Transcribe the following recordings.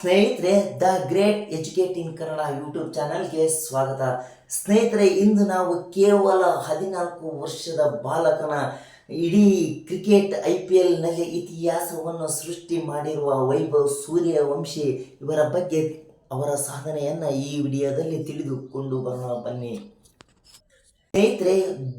ಸ್ನೇಹಿತರೆ, the great educate in Kannada YouTube ಚಾನಲ್ಗೆ ಸ್ವಾಗತ. ಸ್ನೇಹಿತರೆ, ಇಂದು ನಾವು ಕೇವಲ 14 ವರ್ಷದ ಬಾಲಕನ ಇಡೀ ಕ್ರಿಕೆಟ್ IPLನಲ್ಲಿ ಇತಿಹಾಸವನ್ನು ಸೃಷ್ಟಿ ಮಾಡಿರುವ ವೈಭವ್ ಸೂರ್ಯವಂಶಿ ಇವರ ಬಗ್ಗೆ ಅವರ ಸಾಧನೆಯನ್ನು ಈ ವಿಡಿಯೋದಲ್ಲಿ ತಿಳಿದುಕೊಂಡು ಬರೋಣ ಬನ್ನಿ. ಸ್ನೇಹಿತರೆ,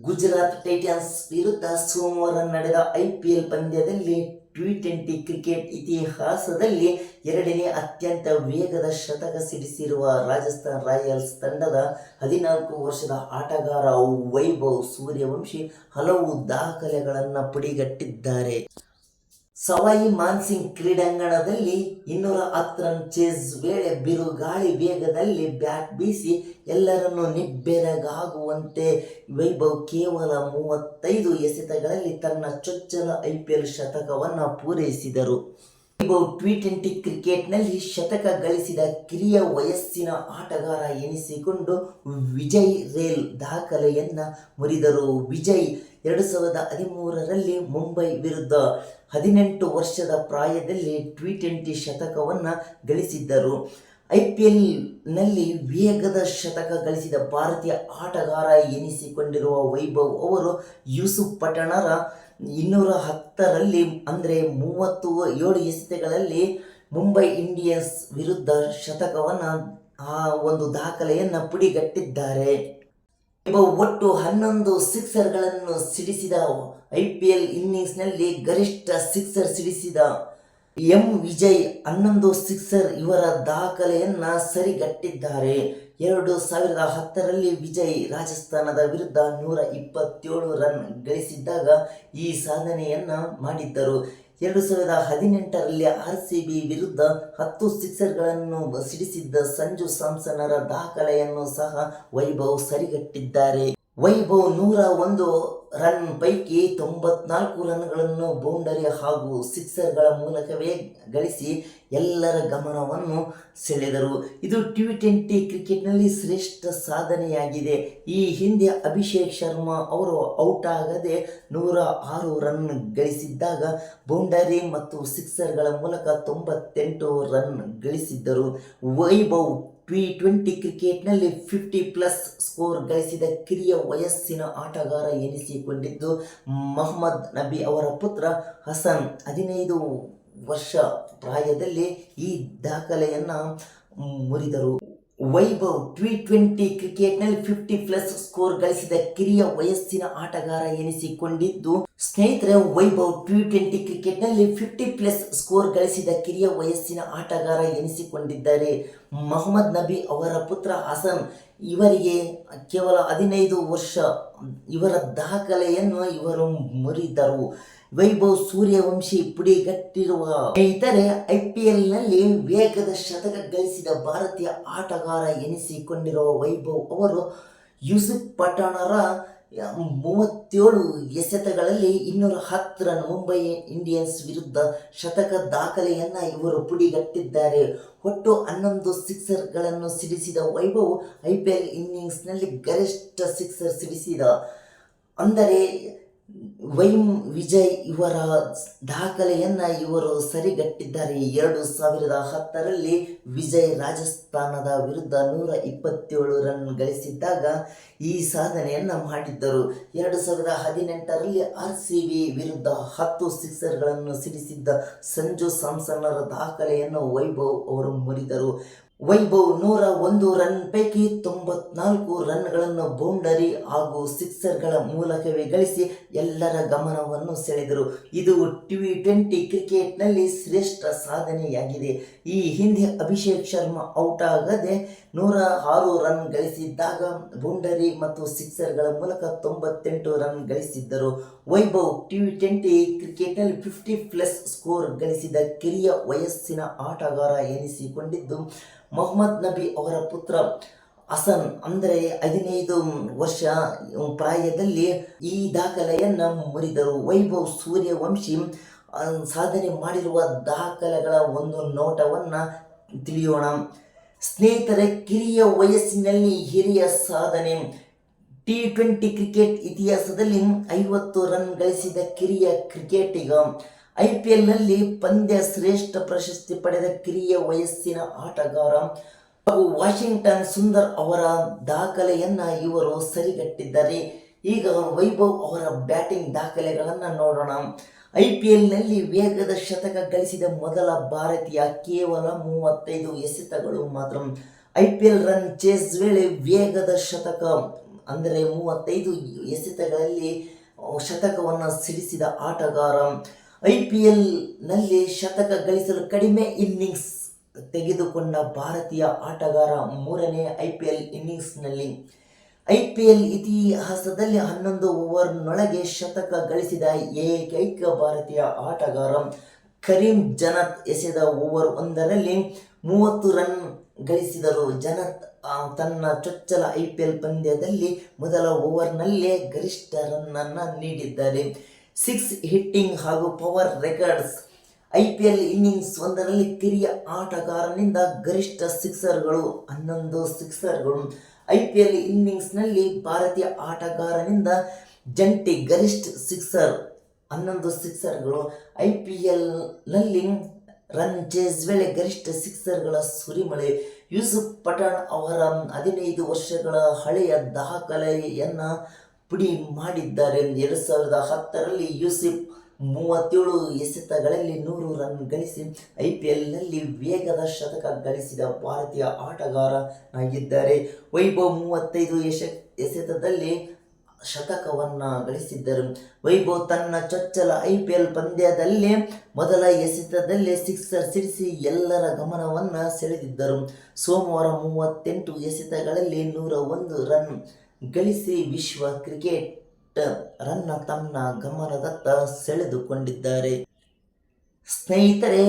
ಗುಜರಾತ್ ಟೈಟನ್ಸ್ ವಿರುದ್ಧ ಸೋಮವಾರ ನಡೆದ IPL ಪಂದ್ಯದಲ್ಲಿ T20 ಕ್ರಿಕೆಟ್ ಇತಿಹಾಸದಲ್ಲಿ ಎರಡನೇ ಅತ್ಯಂತ ವೇಗದ ಶತಕ ಸಿಡಿಸಿರುವ ರಾಜಸ್ಥಾನ್ ರಾಯಲ್ಸ್ ತಂಡದ 14 ವರ್ಷದ ಆಟಗಾರ ವೈಭವ್ ಸೂರ್ಯವಂಶಿ ಹಲವು ದಾಖಲೆಗಳನ್ನು ಪುಡಿಗಟ್ಟಿದ್ದಾರೆ. ಸವಾಯಿ ಮಾನ್ಸಿಂಗ್ ಕ್ರೀಡಾಂಗಣದಲ್ಲಿ 210 ರನ್ ಚೇಸ್ ವೇಳೆ ಬಿರುಗಾಳಿ ವೇಗದಲ್ಲಿ ಬ್ಯಾಟ್ ಬೀಸಿ ಎಲ್ಲರನ್ನೂ ನಿಬ್ಬೆರಗಾಗುವಂತೆ ವೈಭವ್ ಕೇವಲ 35 ಎಸೆತಗಳಲ್ಲಿ ತನ್ನ ಚೊಚ್ಚಲ IPL ಶತಕವನ್ನು ಪೂರೈಸಿದರು. ವೈಭವ್ T20 ಕ್ರಿಕೆಟ್ನಲ್ಲಿ ಶತಕ ಗಳಿಸಿದ ಕಿರಿಯ ವಯಸ್ಸಿನ ಆಟಗಾರ ಎನಿಸಿಕೊಂಡು ವಿಜಯ್ ರೇಲ್ ದಾಖಲೆಯನ್ನು ಮುರಿದರು. ವಿಜಯ್ 2013ರಲ್ಲಿ ಮುಂಬೈ ವಿರುದ್ಧ 18 ವರ್ಷದ ಪ್ರಾಯದಲ್ಲಿ T20 ಶತಕವನ್ನು ಗಳಿಸಿದ್ದರು. IPLನಲ್ಲಿ ವೇಗದ ಶತಕ ಗಳಿಸಿದ ಭಾರತೀಯ ಆಟಗಾರ ಎನಿಸಿಕೊಂಡಿರುವ ವೈಭವ್ ಅವರು ಯೂಸುಫ್ ಪಠಾಣರ 210ರಲ್ಲಿ ಅಂದರೆ 37 ಎಸೆತಗಳಲ್ಲಿ ಮುಂಬೈ ಇಂಡಿಯನ್ಸ್ ವಿರುದ್ಧ ಶತಕವನ್ನು ಒಂದು ದಾಖಲೆಯನ್ನು ಪುಡಿಗಟ್ಟಿದ್ದಾರೆ. ವೈಭವ್ ಒಟ್ಟು 11 ಸಿಕ್ಸರ್ಗಳನ್ನು ಸಿಡಿಸಿದ IPL ಇನ್ನಿಂಗ್ಸ್ನಲ್ಲಿ ಗರಿಷ್ಠ ಸಿಕ್ಸರ್ ಸಿಡಿಸಿದ ವಿಜಯ್ 11 ಸಿಕ್ಸರ್ ಇವರ ದಾಖಲೆಯನ್ನು ಸರಿಗಟ್ಟಿದ್ದಾರೆ. 2010ರಲ್ಲಿ ವಿಜಯ್ ರಾಜಸ್ಥಾನದ ವಿರುದ್ಧ 127 ರನ್ ಗಳಿಸಿದ್ದಾಗ ಈ ಸಾಧನೆಯನ್ನು ಮಾಡಿದ್ದರು. 2018ರಲ್ಲಿ RCB ವಿರುದ್ಧ 10 ಸಿಕ್ಸರ್ಗಳನ್ನು ಸಿಡಿಸಿದ್ದ ಸಂಜು ಸ್ಯಾಮ್ಸನ್ನರ ದಾಖಲೆಯನ್ನು ಸಹ ವೈಭವ್ ಸರಿಗಟ್ಟಿದ್ದಾರೆ. ವೈಭವ್ 101 ರನ್ ಪೈಕಿ 94 ರನ್ಗಳನ್ನು ಬೌಂಡರಿ ಹಾಗೂ ಸಿಕ್ಸರ್ಗಳ ಮೂಲಕವೇ ಗಳಿಸಿ ಎಲ್ಲರ ಗಮನವನ್ನು ಸೆಳೆದರು. ಇದು T20 ಕ್ರಿಕೆಟ್ನಲ್ಲಿ ಶ್ರೇಷ್ಠ ಸಾಧನೆಯಾಗಿದೆ. ಈ ಹಿಂದೆ ಅಭಿಷೇಕ್ ಶರ್ಮಾ ಅವರು ಔಟ್ ಆಗದೆ 106 ರನ್ ಗಳಿಸಿದ್ದಾಗ ಬೌಂಡರಿ ಮತ್ತು ಸಿಕ್ಸರ್ಗಳ ಮೂಲಕ 98 ರನ್ ಗಳಿಸಿದ್ದರು. ವೈಭವ್ T20 ಕ್ರಿಕೆಟ್ನಲ್ಲಿ 50+ ಸ್ಕೋರ್ ಗಳಿಸಿದ ಕಿರಿಯ ವಯಸ್ಸಿನ ಆಟಗಾರ ಎನಿಸಿಕೊಂಡಿದ್ದು ಮೊಹಮ್ಮದ್ ನಬಿ ಅವರ ಪುತ್ರ ಹಸನ್ 15 ವರ್ಷ ಪ್ರಾಯದಲ್ಲಿ ಈ ದಾಖಲೆಯನ್ನು ಮುರಿದರು. ವೈಭವ್ T20 ಕ್ರಿಕೆಟ್ನಲ್ಲಿ 50+ ಸ್ಕೋರ್ ಗಳಿಸಿದ ಕಿರಿಯ ವಯಸ್ಸಿನ ಆಟಗಾರ ಎನಿಸಿಕೊಂಡಿದ್ದು ಸ್ನೇಹಿತರೆ, ವೈಭವ್ T20 ಕ್ರಿಕೆಟ್ನಲ್ಲಿ 50+ ಸ್ಕೋರ್ ಗಳಿಸಿದ ಕಿರಿಯ ವಯಸ್ಸಿನ ಆಟಗಾರ ಎನಿಸಿಕೊಂಡಿದ್ದಾರೆ. ಮೊಹಮ್ಮದ್ ನಬಿ ಅವರ ಪುತ್ರ ಹಸನ್ ಇವರಿಗೆ ಕೇವಲ 15 ವರ್ಷ. ಇವರ ದಾಖಲೆಯನ್ನು ಇವರು ಮುರಿದರು. ವೈಭವ್ ಸೂರ್ಯವಂಶಿ ಪುಡಿಗಟ್ಟಿರುವ ಸ್ನೇಹಿತರೆ, IPLನಲ್ಲಿ ವೇಗದ ಶತಕ ಗಳಿಸಿದ ಭಾರತೀಯ ಆಟಗಾರ ಎನಿಸಿಕೊಂಡಿರುವ ವೈಭವ್ ಅವರು ಯೂಸುಫ್ ಪಠಾಣರ 37 ಎಸೆತಗಳಲ್ಲಿ 210 ರನ್ ಮುಂಬೈ ಇಂಡಿಯನ್ಸ್ ವಿರುದ್ಧ ಶತಕ ದಾಖಲೆಯನ್ನು ಇವರು ಪುಡಿಗಟ್ಟಿದ್ದಾರೆ. ಒಟ್ಟು 11 ಸಿಕ್ಸರ್ಗಳನ್ನು ಸಿಡಿಸಿದ ವೈಭವ್ IPL ಇನ್ನಿಂಗ್ಸ್ನಲ್ಲಿ ಗರಿಷ್ಠ ಸಿಕ್ಸರ್ ಸಿಡಿಸಿದ ಅಂದರೆ ವಿಜಯ್ ಇವರ ದಾಖಲೆಯನ್ನು ಇವರು ಸರಿಗಟ್ಟಿದ್ದಾರೆ. 2010ರಲ್ಲಿ ವಿಜಯ್ ರಾಜಸ್ಥಾನದ ವಿರುದ್ಧ 127 ರನ್ ಗಳಿಸಿದ್ದಾಗ ಈ ಸಾಧನೆಯನ್ನು ಮಾಡಿದ್ದರು. 2018ರಲ್ಲಿ RCB ವಿರುದ್ಧ 10 ಸಿಕ್ಸರ್ಗಳನ್ನು ಸಿಡಿಸಿದ್ದ ಸಂಜು ಸ್ಯಾಮ್ಸನ್ನರ ದಾಖಲೆಯನ್ನು ವೈಭವ್ ಅವರು ಮುರಿದರು. ವೈಭವ್ 101 ರನ್ ಪೈಕಿ 94 ರನ್ಗಳನ್ನು ಬೌಂಡರಿ ಹಾಗೂ ಸಿಕ್ಸರ್ಗಳ ಮೂಲಕವೇ ಗಳಿಸಿ ಎಲ್ಲರ ಗಮನವನ್ನು ಸೆಳೆದರು. ಇದು T20 ಕ್ರಿಕೆಟ್ನಲ್ಲಿ ಶ್ರೇಷ್ಠ ಸಾಧನೆಯಾಗಿದೆ. ಈ ಹಿಂದೆ ಅಭಿಷೇಕ್ ಶರ್ಮಾ ಔಟ್ ಆಗದೆ 106 ರನ್ ಗಳಿಸಿದ್ದಾಗ ಬೌಂಡರಿ ಮತ್ತು ಸಿಕ್ಸರ್ಗಳ ಮೂಲಕ 98 ರನ್ ಗಳಿಸಿದ್ದರು. ವೈಭವ್ T20 ಕ್ರಿಕೆಟ್ನಲ್ಲಿ 50+ ಸ್ಕೋರ್ ಗಳಿಸಿದ ಕಿರಿಯ ವಯಸ್ಸಿನ ಆಟಗಾರ ಎನಿಸಿಕೊಂಡಿದ್ದು ಮೊಹಮ್ಮದ್ ನಬಿ ಅವರ ಪುತ್ರ ಹಸನ್ ಅಂದರೆ 15 ವರ್ಷ ಪ್ರಾಯದಲ್ಲಿ ಈ ದಾಖಲೆಯನ್ನು ಮುರಿದರು. ವೈಭವ್ ಸೂರ್ಯವಂಶಿ ಸಾಧನೆ ಮಾಡಿರುವ ದಾಖಲೆಗಳ ಒಂದು ನೋಟವನ್ನು ತಿಳಿಯೋಣ. ಸ್ನೇಹಿತರೆ, ಕಿರಿಯ ವಯಸ್ಸಿನಲ್ಲಿ ಹಿರಿಯ ಸಾಧನೆ. T20 ಕ್ರಿಕೆಟ್ ಇತಿಹಾಸದಲ್ಲಿ 50 ರನ್ ಗಳಿಸಿದ ಕಿರಿಯ ಕ್ರಿಕೆಟಿಗ. IPLನಲ್ಲಿ ಪಂದ್ಯ ಶ್ರೇಷ್ಠ ಪ್ರಶಸ್ತಿ ಪಡೆದ ಕಿರಿಯ ವಯಸ್ಸಿನ ಆಟಗಾರ ಹಾಗೂ ವಾಷಿಂಗ್ಟನ್ ಸುಂದರ್ ಅವರ ದಾಖಲೆಯನ್ನ ಇವರು ಸರಿಗಟ್ಟಿದ್ದಾರೆ. ಈಗ ವೈಭವ್ ಅವರ ಬ್ಯಾಟಿಂಗ್ ದಾಖಲೆಗಳನ್ನು ನೋಡೋಣ. IPLನಲ್ಲಿ ವೇಗದ ಶತಕ ಗಳಿಸಿದ ಮೊದಲ ಭಾರತೀಯ, ಕೇವಲ 35 ಎಸೆತಗಳು ಮಾತ್ರ. IPL ರನ್ ಚೇಸ್ ವೇಳೆ ವೇಗದ ಶತಕ ಅಂದರೆ 35 ಎಸೆತಗಳಲ್ಲಿ ಶತಕವನ್ನು ಸಿಡಿಸಿದ ಆಟಗಾರ. IPLನಲ್ಲಿ ಶತಕ ಗಳಿಸಲು ಕಡಿಮೆ ಇನ್ನಿಂಗ್ಸ್ ತೆಗೆದುಕೊಂಡ ಭಾರತೀಯ ಆಟಗಾರ. 3ನೇ IPL ಇನ್ನಿಂಗ್ಸ್ನಲ್ಲಿ IPL ಇತಿಹಾಸದಲ್ಲಿ 11 ಓವರ್ನೊಳಗೆ ಶತಕ ಗಳಿಸಿದ ಏಕೈಕ ಭಾರತೀಯ ಆಟಗಾರ. ಕರೀಂ ಜನತ್ ಎಸೆದ ಓವರ್ ಒಂದರಲ್ಲಿ 30 ರನ್ ಗಳಿಸಿದರು. ಜನತ್ ತನ್ನ ಚೊಚ್ಚಲ IPL ಪಂದ್ಯದಲ್ಲಿ ಮೊದಲ ಓವರ್ನಲ್ಲೇ ಗರಿಷ್ಠ ರನ್ನನ್ನು ನೀಡಿದ್ದಾರೆ. 6 ಹಿಟ್ಟಿಂಗ್ ಹಾಗೂ ಪವರ್ ರೆಕಾರ್ಡ್ಸ್. IPL ಇನ್ನಿಂಗ್ಸ್ ಒಂದರಲ್ಲಿ ಕಿರಿಯ ಆಟಗಾರನಿಂದ ಗರಿಷ್ಠ ಸಿಕ್ಸರ್ಗಳು 11 ಸಿಕ್ಸರ್ಗಳು. IPL ಇನ್ನಿಂಗ್ಸ್ನಲ್ಲಿ ಭಾರತೀಯ ಆಟಗಾರನಿಂದ ಜಂಟಿ ಗರಿಷ್ಠ ಸಿಕ್ಸರ್ 11 ಸಿಕ್ಸರ್ಗಳು. IPLನಲ್ಲಿ ರನ್ ಚೇಸ್ ವೇಳೆ ಗರಿಷ್ಠ ಸಿಕ್ಸರ್ಗಳ ಸುರಿಮಳೆ. ಯೂಸುಫ್ ಪಠಾಣ್ ಅವರ 15 ವರ್ಷಗಳ ಹಳೆಯ ದಾಖಲೆಯನ್ನು ಪುಡಿ ಮಾಡಿದ್ದಾರೆ. 2010ರಲ್ಲಿ ಯೂಸುಫ್ 37 ಎಸೆತಗಳಲ್ಲಿ 100 ರನ್ ಗಳಿಸಿ IPLನಲ್ಲಿ ವೇಗದ ಶತಕ ಗಳಿಸಿದ ಭಾರತೀಯ ಆಟಗಾರನಾಗಿದ್ದಾರೆ. ವೈಭವ್ 35 ಎಸೆತದಲ್ಲಿ ಶತಕವನ್ನು ಗಳಿಸಿದ್ದರು. ವೈಭವ್ ತನ್ನ ಚೊಚ್ಚಲ IPL ಪಂದ್ಯದಲ್ಲೇ ಮೊದಲ ಎಸೆತದಲ್ಲೇ ಸಿಕ್ಸರ್ ಸಿಡಿಸಿ ಎಲ್ಲರ ಗಮನವನ್ನು ಸೆಳೆದಿದ್ದರು. ಸೋಮವಾರ 38 ಎಸೆತಗಳಲ್ಲಿ 101 ರನ್ ಗಳಿಸಿ ವಿಶ್ವ ಕ್ರಿಕೆಟ್ ರನ್ನ ತನ್ನ ಗಮನದತ್ತ ಸೆಳೆದುಕೊಂಡಿದ್ದಾರೆ. ಸ್ನೇಹಿತರೆ,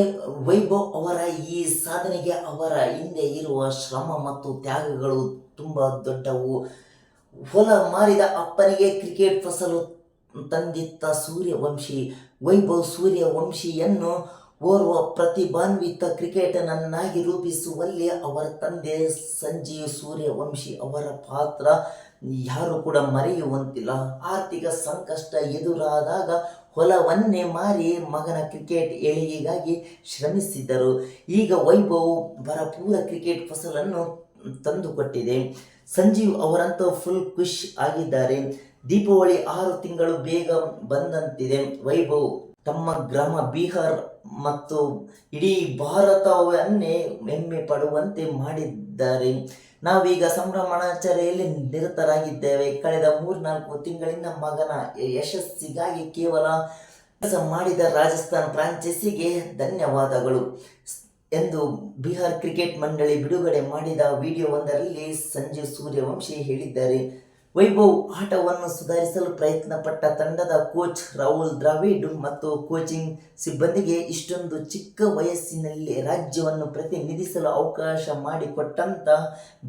ವೈಭವ್ ಅವರ ಈ ಸಾಧನೆಗೆ ಅವರ ಹಿಂದೆ ಇರುವ ಶ್ರಮ ಮತ್ತು ತ್ಯಾಗಗಳು ತುಂಬ ದೊಡ್ಡವು. ಹೊಲ ಮಾರಿದ ಅಪ್ಪನಿಗೆ ಕ್ರಿಕೆಟ್ ಫಸಲು ತಂದಿತ್ತ ಸೂರ್ಯವಂಶಿ. ವೈಭವ್ ಸೂರ್ಯವಂಶಿಯನ್ನು ಓರ್ವ ಪ್ರತಿಭಾನ್ವಿತ ಕ್ರಿಕೆಟರ್ನನ್ನಾಗಿ ರೂಪಿಸುವಲ್ಲಿ ಅವರ ತಂದೆ ಸಂಜೀವ್ ಸೂರ್ಯವಂಶಿ ಅವರ ಪಾತ್ರ ಯಾರು ಕೂಡ ಮರೆಯುವಂತಿಲ್ಲ. ಆರ್ಥಿಕ ಸಂಕಷ್ಟ ಎದುರಾದಾಗ ಹೊಲವನ್ನೇ ಮಾರಿ ಮಗನ ಕ್ರಿಕೆಟ್ ಏಳಿಗೆಗಾಗಿ ಶ್ರಮಿಸಿದರು. ಈಗ ವೈಭವ್ ಭರಪೂರ ಕ್ರಿಕೆಟ್ ಫಸಲನ್ನು ತಂದುಕೊಟ್ಟಿದೆ. ಸಂಜೀವ್ ಅವರಂತೂ ಫುಲ್ ಖುಷ್ ಆಗಿದ್ದಾರೆ. ದೀಪಾವಳಿ 6 ತಿಂಗಳು ಬೇಗ ಬಂದಂತಿದೆ. ವೈಭವ್ ತಮ್ಮ ಗ್ರಾಮ ಬಿಹಾರ್ ಮತ್ತು ಇಡೀ ಭಾರತವನ್ನೇ ಹೆಮ್ಮೆ ಪಡುವಂತೆ ಮಾಡಿದ್ದಾರೆ. ನಾವೀಗ ಸಂಭ್ರಮಾಚರಣೆಯಲ್ಲಿ ನಿರತರಾಗಿದ್ದೇವೆ. ಕಳೆದ 3-4 ತಿಂಗಳಿಂದ ಮಗನ ಯಶಸ್ಸಿಗಾಗಿ ಕೇವಲ ಕೆಲಸ ಮಾಡಿದ ರಾಜಸ್ಥಾನ್ ಫ್ರಾಂಚೈಸಿಗೆ ಧನ್ಯವಾದಗಳು ಎಂದು ಬಿಹಾರ್ ಕ್ರಿಕೆಟ್ ಮಂಡಳಿ ಬಿಡುಗಡೆ ಮಾಡಿದ ವಿಡಿಯೋವೊಂದರಲ್ಲಿ ಸಂಜೀವ್ ಸೂರ್ಯವಂಶಿ ಹೇಳಿದ್ದಾರೆ. ವೈಭವ್ ಆಟವನ್ನು ಸುಧಾರಿಸಲು ಪ್ರಯತ್ನಪಟ್ಟ ತಂಡದ ಕೋಚ್ ರಾಹುಲ್ ದ್ರಾವಿಡ್ ಮತ್ತು ಕೋಚಿಂಗ್ ಸಿಬ್ಬಂದಿಗೆ ಇಷ್ಟೊಂದು ಚಿಕ್ಕ ವಯಸ್ಸಿನಲ್ಲಿ ರಾಜ್ಯವನ್ನು ಪ್ರತಿನಿಧಿಸಲು ಅವಕಾಶ ಮಾಡಿಕೊಟ್ಟಂತ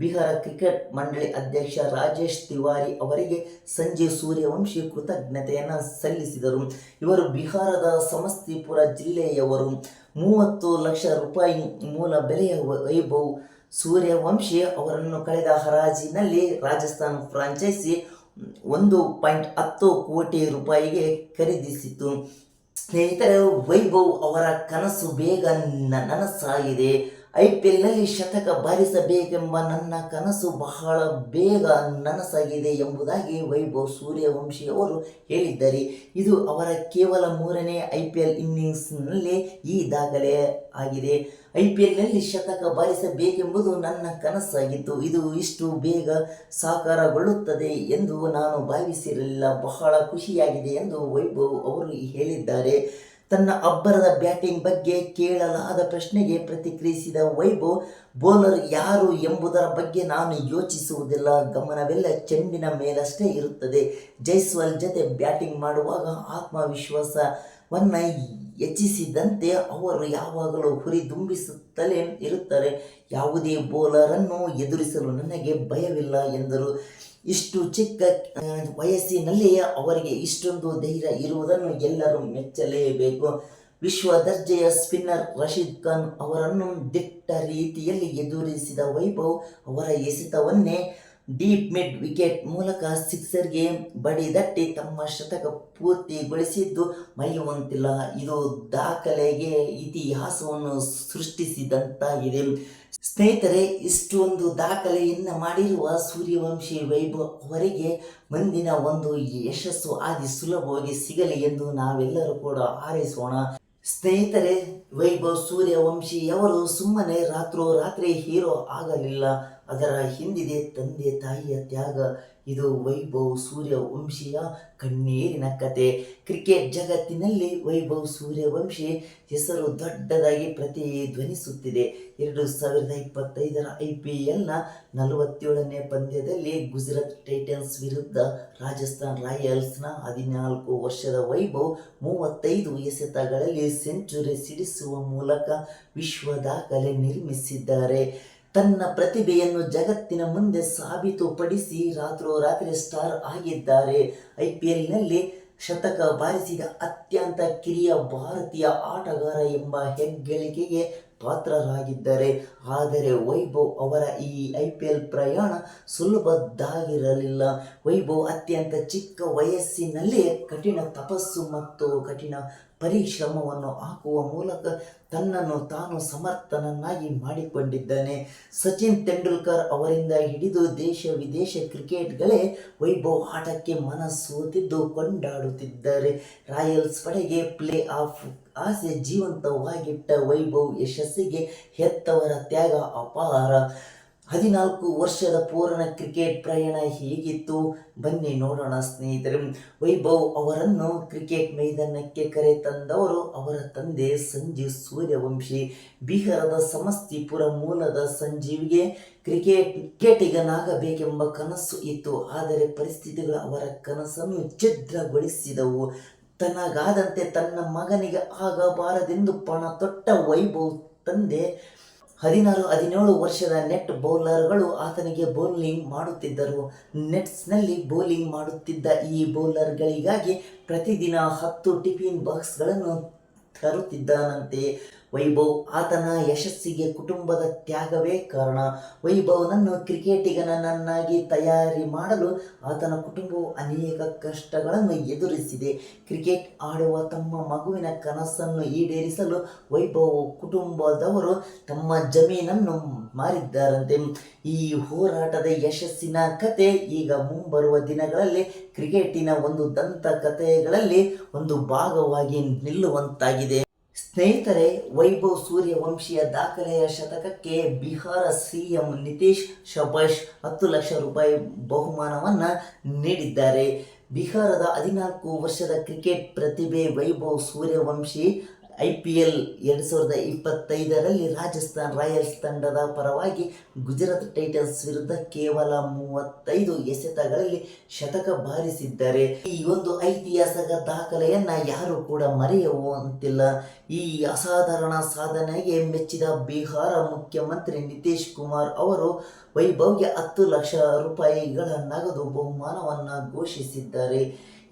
ಬಿಹಾರ ಕ್ರಿಕೆಟ್ ಮಂಡಳಿ ಅಧ್ಯಕ್ಷ ರಾಜೇಶ್ ತಿವಾರಿ ಅವರಿಗೆ ಸಂಜೀವ್ ಸೂರ್ಯವಂಶಿ ಕೃತಜ್ಞತೆಯನ್ನು ಸಲ್ಲಿಸಿದರು. ಇವರು ಬಿಹಾರದ ಸಮಸ್ತಿಪುರ ಜಿಲ್ಲೆಯವರು. 30 ಲಕ್ಷ ರೂಪಾಯಿ ಮೂಲ ಬೆಲೆಯ ವೈಭವ್ ಸೂರ್ಯವಂಶಿ ಅವರನ್ನು ಕಳೆದ ಹರಾಜಿನಲ್ಲಿ ರಾಜಸ್ಥಾನ್ ಫ್ರಾಂಚೈಸಿ 1.10 ಕೋಟಿ ರೂಪಾಯಿಗೆ ಖರೀದಿಸಿತು. ಸ್ನೇಹಿತರೆ, ವೈಭವ್ ಅವರ ಕನಸು ಬೇಗ ನನಸಾಗಿದೆ. IPLನಲ್ಲಿ ಶತಕ ಬಾರಿಸಬೇಕೆಂಬ ನನ್ನ ಕನಸು ಬಹಳ ಬೇಗ ನನಸಾಗಿದೆ ಎಂಬುದಾಗಿ ವೈಭವ್ ಸೂರ್ಯವಂಶಿ ಅವರು ಹೇಳಿದ್ದಾರೆ. ಇದು ಅವರ ಕೇವಲ 3ನೇ IPL ಇನ್ನಿಂಗ್ಸ್ನಲ್ಲಿ ಈ ದಾಖಲೆ ಆಗಿದೆ. IPLನಲ್ಲಿ ಶತಕ ಬಾರಿಸಬೇಕೆಂಬುದು ನನ್ನ ಕನಸಾಗಿತ್ತು. ಇದು ಇಷ್ಟು ಬೇಗ ಸಾಕಾರಗೊಳ್ಳುತ್ತದೆ ಎಂದು ನಾನು ಭಾವಿಸಿರಲಿಲ್ಲ. ಬಹಳ ಖುಷಿಯಾಗಿದೆ ಎಂದು ವೈಭವ್ ಅವರು ಹೇಳಿದ್ದಾರೆ. ತನ್ನ ಅಬ್ಬರದ ಬ್ಯಾಟಿಂಗ್ ಬಗ್ಗೆ ಕೇಳಲಾದ ಪ್ರಶ್ನೆಗೆ ಪ್ರತಿಕ್ರಿಯಿಸಿದ ವೈಭವ್, ಬೌಲರ್ ಯಾರು ಎಂಬುದರ ಬಗ್ಗೆ ನಾನು ಯೋಚಿಸುವುದಿಲ್ಲ. ಗಮನವೆಲ್ಲ ಚೆಂಡಿನ ಮೇಲಷ್ಟೇ ಇರುತ್ತದೆ. ಜೈಸ್ವಾಲ್ ಜತೆ ಬ್ಯಾಟಿಂಗ್ ಮಾಡುವಾಗ ಆತ್ಮವಿಶ್ವಾಸವನ್ನು ಹೆಚ್ಚಿಸಿದಂತೆ ಅವರು ಯಾವಾಗಲೂ ಹುರಿದುಂಬಿಸುತ್ತಲೇ ಇರುತ್ತಾರೆ. ಯಾವುದೇ ಬೌಲರನ್ನು ಎದುರಿಸಲು ನನಗೆ ಭಯವಿಲ್ಲ ಎಂದರು. ಇಷ್ಟು ಚಿಕ್ಕ ವಯಸ್ಸಿನಲ್ಲಿಯೇ ಅವರಿಗೆ ಇಷ್ಟೊಂದು ಧೈರ್ಯ ಇರುವುದನ್ನು ಎಲ್ಲರೂ ಮೆಚ್ಚಲೇಬೇಕು. ವಿಶ್ವ ದರ್ಜೆಯ ಸ್ಪಿನ್ನರ್ ರಶೀದ್ ಖಾನ್ ಅವರನ್ನು ದಿಟ್ಟ ರೀತಿಯಲ್ಲಿ ಎದುರಿಸಿದ ವೈಭವ್ ಅವರ ಎಸೆತವನ್ನೇ ಡೀಪ್ ಮಿಡ್ ವಿಕೆಟ್ ಮೂಲಕ ಸಿಕ್ಸರ್ಗೆ ಬಡಿದಟ್ಟಿ ತಮ್ಮ ಶತಕ ಪೂರ್ತಿಗೊಳಿಸಿದ್ದು ಮರೆಯುವಂತಿಲ್ಲ. ಇದು ದಾಖಲೆಗೆ ಇತಿಹಾಸವನ್ನು ಸೃಷ್ಟಿಸಿದಂತಾಗಿದೆ. ಸ್ನೇಹಿತರೆ, ಇಷ್ಟೊಂದು ದಾಖಲೆಯನ್ನು ಮಾಡಿರುವ ಸೂರ್ಯವಂಶಿ ವೈಭವ್ ಅವರಿಗೆ ಮುಂದಿನ ಒಂದು ಯಶಸ್ಸು ಆದಿ ಸುಲಭವಾಗಿ ಸಿಗಲಿ ಎಂದು ನಾವೆಲ್ಲರೂ ಕೂಡ ಹಾರೈಸೋಣ. ಸ್ನೇಹಿತರೆ, ವೈಭವ್ ಸೂರ್ಯವಂಶಿಯವರು ಸುಮ್ಮನೆ ರಾತ್ರೋರಾತ್ರಿ ಹೀರೋ ಆಗಲಿಲ್ಲ. ಅದರ ಹಿಂದಿದೆ ತಂದೆ ತಾಯಿಯ ತ್ಯಾಗ. ಇದು ವೈಭವ್ ಸೂರ್ಯವಂಶಿಯ ಕಣ್ಣೀರಿನ ಕತೆ. ಕ್ರಿಕೆಟ್ ಜಗತ್ತಿನಲ್ಲಿ ವೈಭವ್ ಸೂರ್ಯವಂಶಿ ಹೆಸರು ದೊಡ್ಡದಾಗಿ ಪ್ರತಿಧ್ವನಿಸುತ್ತಿದೆ. 2025ರ IPLನ 47ನೇ ಪಂದ್ಯದಲ್ಲಿ ಗುಜರಾತ್ ಟೈಟನ್ಸ್ ವಿರುದ್ಧ ರಾಜಸ್ಥಾನ್ ರಾಯಲ್ಸ್ನ 14 ವರ್ಷದ ವೈಭವ್ 35 ಎಸೆತಗಳಲ್ಲಿ ಸೆಂಚುರಿ ಸಿಡಿಸುವ ಮೂಲಕ ವಿಶ್ವ ದಾಖಲೆ ನಿರ್ಮಿಸಿದ್ದಾರೆ. ತನ್ನ ಪ್ರತಿಭೆಯನ್ನು ಜಗತ್ತಿನ ಮುಂದೆ ಸಾಬೀತುಪಡಿಸಿ ರಾತ್ರೋರಾತ್ರಿ ಸ್ಟಾರ್ ಆಗಿದ್ದಾರೆ. IPLನಲ್ಲಿ ಶತಕ ಬಾರಿಸಿದ ಅತ್ಯಂತ ಕಿರಿಯ ಭಾರತೀಯ ಆಟಗಾರ ಎಂಬ ಹೆಗ್ಗಳಿಕೆಗೆ ಪಾತ್ರರಾಗಿದ್ದಾರೆ. ಆದರೆ ವೈಭವ್ ಅವರ ಈ IPL ಪ್ರಯಾಣ ಸುಲಭದ್ದಾಗಿರಲಿಲ್ಲ. ವೈಭವ್ ಅತ್ಯಂತ ಚಿಕ್ಕ ವಯಸ್ಸಿನಲ್ಲೇ ಕಠಿಣ ತಪಸ್ಸು ಮತ್ತು ಕಠಿಣ ಪರಿಶ್ರಮವನ್ನು ಹಾಕುವ ಮೂಲಕ ತನ್ನನ್ನು ತಾನು ಸಮರ್ಥನನ್ನಾಗಿ ಮಾಡಿಕೊಂಡಿದ್ದಾನೆ. ಸಚಿನ್ ತೆಂಡೂಲ್ಕರ್ ಅವರಿಂದ ಹಿಡಿದು ದೇಶ ವಿದೇಶ ಕ್ರಿಕೆಟ್ಗಳೇ ವೈಭವ್ ಆಟಕ್ಕೆ ಮನಸೋತಿದ್ದು ಕೊಂಡಾಡುತ್ತಿದ್ದಾರೆ. ರಾಯಲ್ಸ್ ಪಡೆಗೆ ಪ್ಲೇ ಆಫ್ ಆಸೆ ಜೀವಂತವಾಗಿಟ್ಟ ವೈಭವ್ ಯಶಸ್ಸಿಗೆ ಹೆತ್ತವರ ತ್ಯಾಗ ಅಪಾರ. 14 ವರ್ಷದ ಪೂರ್ಣ ಕ್ರಿಕೆಟ್ ಪ್ರಯಾಣ ಹೇಗಿತ್ತು ಬನ್ನಿ ನೋಡೋಣ ಸ್ನೇಹಿತರೆ. ವೈಭವ್ ಅವರನ್ನು ಕ್ರಿಕೆಟ್ ಮೈದಾನಕ್ಕೆ ಕರೆತಂದವರು ಅವರ ತಂದೆ ಸಂಜೀವ್ ಸೂರ್ಯವಂಶಿ. ಬಿಹಾರದ ಸಮಸ್ತಿಪುರ ಮೂಲದ ಸಂಜೀವ್ಗೆ ಕ್ರಿಕೆಟಿಗನಾಗಬೇಕೆಂಬ ಕನಸು ಇತ್ತು. ಆದರೆ ಪರಿಸ್ಥಿತಿಗಳು ಅವರ ಕನಸನ್ನು ಛಿದ್ರಗೊಳಿಸಿದವು. ತನಗಾದಂತೆ ತನ್ನ ಮಗನಿಗೆ ಆಗಬಾರದೆಂದು ಪಣ ತೊಟ್ಟ ವೈಭವ್ ತಂದೆ 16-17 ವರ್ಷದ ನೆಟ್ ಬೌಲರ್ಗಳು ಆತನಿಗೆ ಬೌಲಿಂಗ್ ಮಾಡುತ್ತಿದ್ದರು. ನೆಟ್ಸ್ನಲ್ಲಿ ಬೌಲಿಂಗ್ ಮಾಡುತ್ತಿದ್ದ ಈ ಬೌಲರ್ಗಳಿಗಾಗಿ ಪ್ರತಿದಿನ 10 ಟಿಫಿನ್ ಬಾಕ್ಸ್ಗಳನ್ನು ತರುತ್ತಿದ್ದಾನಂತೆ. ವೈಭವ್ ಆತನ ಯಶಸ್ಸಿಗೆ ಕುಟುಂಬದ ತ್ಯಾಗವೇ ಕಾರಣ. ವೈಭವ್ನನ್ನು ಕ್ರಿಕೆಟಿಗನನ್ನಾಗಿ ತಯಾರಿ ಮಾಡಲು ಆತನ ಕುಟುಂಬವು ಅನೇಕ ಕಷ್ಟಗಳನ್ನು ಎದುರಿಸಿದೆ. ಕ್ರಿಕೆಟ್ ಆಡುವ ತಮ್ಮ ಮಗುವಿನ ಕನಸನ್ನು ಈಡೇರಿಸಲು ವೈಭವ್ ಕುಟುಂಬದವರು ತಮ್ಮ ಜಮೀನನ್ನು ಮಾರಿದ್ದಾರಂತೆ. ಈ ಹೋರಾಟದ ಯಶಸ್ಸಿನ ಕತೆ ಈಗ ಮುಂಬರುವ ದಿನಗಳಲ್ಲಿ ಕ್ರಿಕೆಟಿನ ಒಂದು ದಂತಕಥೆಗಳಲ್ಲಿ ಒಂದು ಭಾಗವಾಗಿ ನಿಲ್ಲುವಂತಾಗಿದೆ. ಸ್ನೇಹಿತರೆ, ವೈಭವ್ ಸೂರ್ಯವಂಶಿಯ ದಾಖಲೆಯ ಶತಕಕ್ಕೆ ಬಿಹಾರ CM ನಿತೀಶ್ ಶಬಾಷ್ 10 ಲಕ್ಷ ರೂಪಾಯಿ ಬಹುಮಾನವನ್ನು ನೀಡಿದ್ದಾರೆ. ಬಿಹಾರದ 14 ವರ್ಷದ ಕ್ರಿಕೆಟ್ ಪ್ರತಿಭೆ ವೈಭವ್ ಸೂರ್ಯವಂಶಿ IPL 2025ರಲ್ಲಿ ರಾಜಸ್ಥಾನ್ ರಾಯಲ್ಸ್ ತಂಡದ ಪರವಾಗಿ ಗುಜರಾತ್ ಟೈಟನ್ಸ್ ವಿರುದ್ಧ ಕೇವಲ 35 ಎಸೆತಗಳಲ್ಲಿ ಶತಕ ಬಾರಿಸಿದ್ದಾರೆ. ಈ ಒಂದು ಐತಿಹಾಸಿಕ ದಾಖಲೆಯನ್ನು ಯಾರು ಕೂಡ ಮರೆಯುವಂತಿಲ್ಲ. ಈ ಅಸಾಧಾರಣ ಸಾಧನೆಗೆ ಮೆಚ್ಚಿದ ಬಿಹಾರ ಮುಖ್ಯಮಂತ್ರಿ ನಿತೀಶ್ ಕುಮಾರ್ ಅವರು ವೈಭವ್ಗೆ 10 ಲಕ್ಷ ರೂಪಾಯಿಗಳ ನಗದು ಬಹುಮಾನವನ್ನು ಘೋಷಿಸಿದ್ದಾರೆ.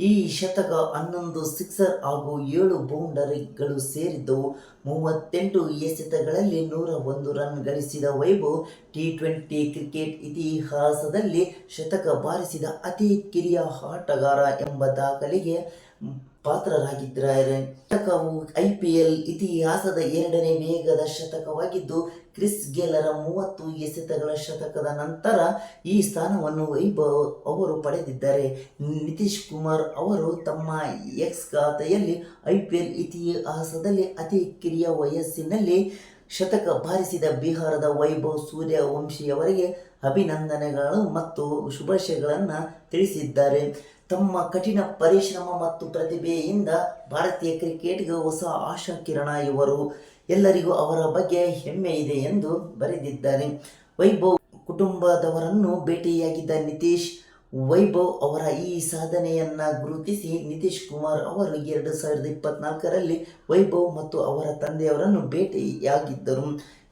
ಈ ಶತಕ 11 ಸಿಕ್ಸರ್ ಹಾಗೂ 7 ಬೌಂಡರಿಗಳು ಸೇರಿದ್ದವು. 38 ಎಸೆತಗಳಲ್ಲಿ 101 ರನ್ ಗಳಿಸಿದ ವೈಭವ್ T20 ಕ್ರಿಕೆಟ್ ಇತಿಹಾಸದಲ್ಲಿ ಶತಕ ಬಾರಿಸಿದ ಅತಿ ಕಿರಿಯ ಆಟಗಾರ ಎಂಬ ದಾಖಲೆಗೆ ಪಾತ್ರರಾಗಿದ್ದಾರೆ. ಶತಕವು IPL ಇತಿಹಾಸದ 2ನೇ ವೇಗದ ಶತಕವಾಗಿದ್ದು, ಕ್ರಿಸ್ ಗೇಲರ 30 ಎಸೆತಗಳ ಶತಕದ ನಂತರ ಈ ಸ್ಥಾನವನ್ನು ವೈಭವ್ ಅವರು ಪಡೆದಿದ್ದಾರೆ. ನಿತೀಶ್ ಕುಮಾರ್ ಅವರು ತಮ್ಮ ಎಕ್ಸ್ ಖಾತೆಯಲ್ಲಿ IPL ಇತಿಹಾಸದಲ್ಲಿ ಅತಿ ಕಿರಿಯ ವಯಸ್ಸಿನಲ್ಲಿ ಶತಕ ಬಾರಿಸಿದ ಬಿಹಾರದ ವೈಭವ್ ಸೂರ್ಯವಂಶಿಯವರಿಗೆ ಅಭಿನಂದನೆಗಳು ಮತ್ತು ಶುಭಾಶಯಗಳನ್ನು ತಿಳಿಸಿದ್ದಾರೆ. ತಮ್ಮ ಕಠಿಣ ಪರಿಶ್ರಮ ಮತ್ತು ಪ್ರತಿಭೆಯಿಂದ ಭಾರತೀಯ ಕ್ರಿಕೆಟ್ಗೆ ಹೊಸ ಆಶಾ ಕಿರಣ ಇವರು. ಎಲ್ಲರಿಗೂ ಅವರ ಬಗ್ಗೆ ಹೆಮ್ಮೆ ಇದೆ ಎಂದು ಬರೆದಿದ್ದಾರೆ. ವೈಭವ್ ಕುಟುಂಬದವರನ್ನು ಭೇಟಿಯಾಗಿದ್ದ ನಿತೀಶ್ ವೈಭವ್ ಅವರ ಈ ಸಾಧನೆಯನ್ನು ಗುರುತಿಸಿ ನಿತೀಶ್ ಕುಮಾರ್ ಅವರು 2024ರಲ್ಲಿ ವೈಭವ್ ಮತ್ತು ಅವರ ತಂದೆಯವರನ್ನು ಭೇಟಿಯಾಗಿದ್ದರು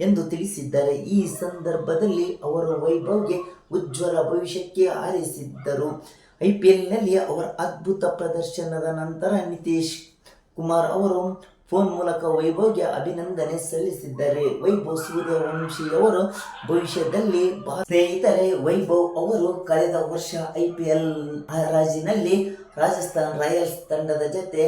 ಎಂದು ತಿಳಿಸಿದ್ದಾರೆ. ಈ ಸಂದರ್ಭದಲ್ಲಿ ಅವರು ವೈಭವ್ಗೆ ಉಜ್ವಲ ಭವಿಷ್ಯಕ್ಕೆ ಹಾರೈಸಿದ್ದರು. IPLನಲ್ಲಿ ಅವರ ಅದ್ಭುತ ಪ್ರದರ್ಶನದ ನಂತರ ನಿತೀಶ್ ಕುಮಾರ್ ಅವರು ಫೋನ್ ಮೂಲಕ ವೈಭವ್ಗೆ ಅಭಿನಂದನೆ ಸಲ್ಲಿಸಿದ್ದಾರೆ. ವೈಭವ್ ಸೂರ್ಯವಂಶಿಯವರು ಭವಿಷ್ಯದಲ್ಲಿ ಸ್ನೇಹಿತರೆ, ವೈಭವ್ ಅವರು ಕಳೆದ ವರ್ಷ IPL ಹರಾಜಿನಲ್ಲಿ ರಾಜಸ್ಥಾನ್ ರಾಯಲ್ಸ್ ತಂಡದ ಜತೆ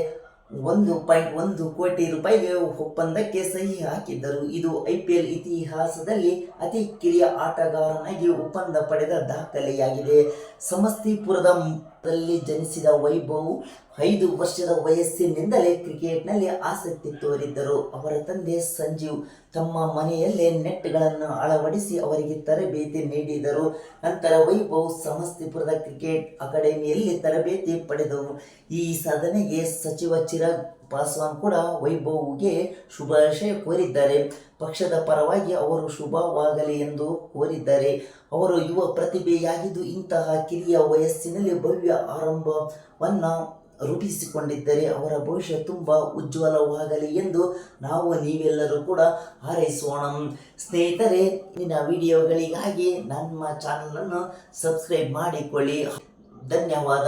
1.1 ಕೋಟಿ ರೂಪಾಯಿಗೆ ಒಪ್ಪಂದಕ್ಕೆ ಸಹಿ ಹಾಕಿದ್ದರು. ಇದು IPL ಇತಿಹಾಸದಲ್ಲಿ ಅತಿ ಕಿರಿಯ ಆಟಗಾರನಾಗಿ ಒಪ್ಪಂದ ಪಡೆದ ದಾಖಲೆಯಾಗಿದೆ. ಸಮಸ್ತಿಪುರದಲ್ಲಿ ಜನಿಸಿದ ವೈಭವ್ 5 ವರ್ಷದ ವಯಸ್ಸಿನಿಂದಲೇ ಕ್ರಿಕೆಟ್ನಲ್ಲಿ ಆಸಕ್ತಿ ತೋರಿದ್ದರು. ಅವರ ತಂದೆ ಸಂಜೀವ್ ತಮ್ಮ ಮನೆಯಲ್ಲೇ ನೆಟ್ಗಳನ್ನು ಅಳವಡಿಸಿ ಅವರಿಗೆ ತರಬೇತಿ ನೀಡಿದರು. ನಂತರ ವೈಭವ್ ಸಮಸ್ತಿಪುರದ ಕ್ರಿಕೆಟ್ ಅಕಾಡೆಮಿಯಲ್ಲಿ ತರಬೇತಿ ಪಡೆದವು. ಈ ಸಾಧನೆಗೆ ಸಚಿವ ಚಿರಾಗ್ ಪಾಸ್ವಾನ್ ಕೂಡ ವೈಭವ್ಗೆ ಶುಭಾಶಯ ಕೋರಿದ್ದಾರೆ. ಪಕ್ಷದ ಪರವಾಗಿ ಅವರು ಶುಭವಾಗಲಿ ಎಂದು ಕೋರಿದ್ದಾರೆ. ಅವರು ಯುವ ಪ್ರತಿಭೆಯಾಗಿದ್ದು ಇಂತಹ ಕಿರಿಯ ವಯಸ್ಸಿನಲ್ಲಿ ಭವ್ಯ ಆರಂಭವನ್ನು ರೂಪಿಸಿಕೊಂಡಿದ್ದರೆ ಅವರ ಭವಿಷ್ಯ ತುಂಬ ಉಜ್ವಲವಾಗಲಿ ಎಂದು ನೀವೆಲ್ಲರೂ ಕೂಡ ಹಾರೈಸೋಣ. ಸ್ನೇಹಿತರೆ, ಇಂದಿನ ವಿಡಿಯೋಗಳಿಗಾಗಿ ನಮ್ಮ ಚಾನಲನ್ನು ಸಬ್ಸ್ಕ್ರೈಬ್ ಮಾಡಿಕೊಳ್ಳಿ. ಧನ್ಯವಾದ.